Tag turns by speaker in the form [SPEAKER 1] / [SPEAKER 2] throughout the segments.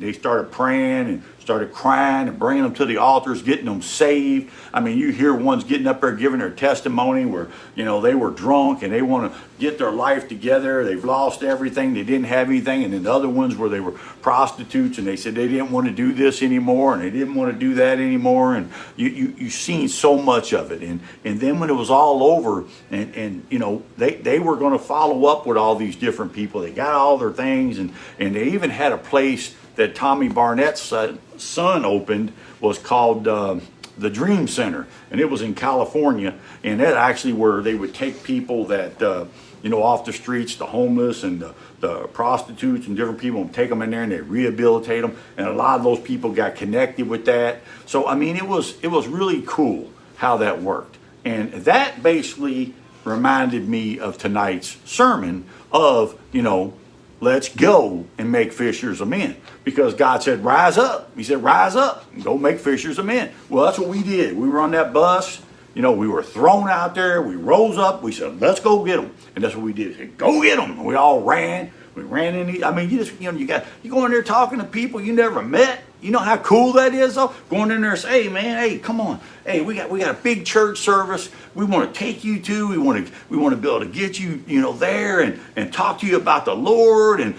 [SPEAKER 1] They started praying and started crying and bringing them to the altars, getting them saved. I mean, you hear ones getting up there giving their testimony where, they were drunk and they want to get their life together. They've lost everything. They didn't have anything. And then the other ones where they were prostitutes and they said they didn't want to do this anymore and they didn't want to do that anymore. And you've seen so much of it. And then when it was all over and they were going to follow up with all these different people. They got all their things and they even had a place that Tommy Barnett's son opened, was called the Dream Center, and it was in California. And that actually where they would take people that off the streets, the homeless and the prostitutes and different people, and take them in there and they rehabilitate them. And a lot of those people got connected with that. So I mean, it was really cool how that worked. And that basically reminded me of tonight's sermon of let's go and make fishers of men. Because God said, rise up. He said, rise up and go make fishers of men. Well, that's what we did. We were on that bus. We were thrown out there. We rose up. We said, let's go get them. And that's what we did. We said, go get them. And we all ran. We ran in. You go in there talking to people you never met. You know how cool that is, though? Going in there and say, hey, man, hey, come on. Hey, we got a big church service. We want to take you to. We want to be able to get you, there and talk to you about the Lord. And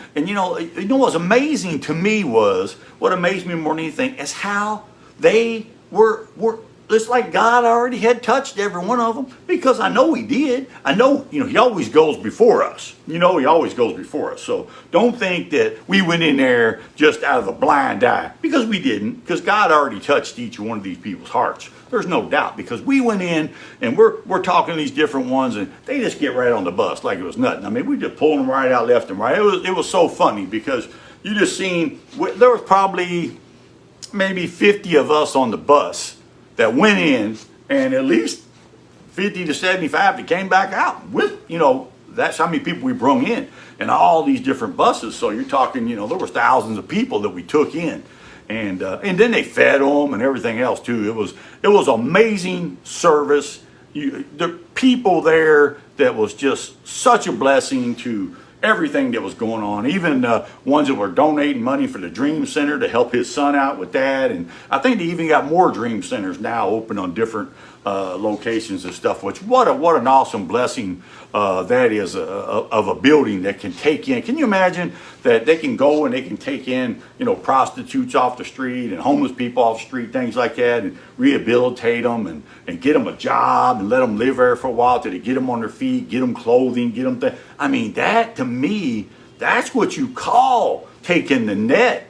[SPEAKER 1] what's amazing to me was, what amazed me more than anything is how they were it's like God already had touched every one of them, because I know he did. I know, he always goes before us. He always goes before us. So don't think that we went in there just out of a blind eye, because we didn't, because God already touched each one of these people's hearts. There's no doubt, because we went in and we're talking to these different ones and they just get right on the bus like it was nothing. I mean, we just pulling them right out left and right. It was so funny, because you just seen, there was probably maybe 50 of us on the bus that went in, and at least 50 to 75 that came back out with, that's how many people we brung in all these different buses. So you're talking, there was thousands of people that we took in, and then they fed them and everything else too. It was amazing service. The people there, that was just such a blessing to everything that was going on, even ones that were donating money for the Dream Center to help his son out with that. And I think they even got more Dream Centers now open on different locations and stuff, which what an awesome blessing that is of a building that can take in. Can you imagine that they can go and they can take in, prostitutes off the street and homeless people off the street, things like that, and rehabilitate them and get them a job and let them live there for a while till they get them on their feet, get them clothing, get them I mean, that to me, that's what you call taking the net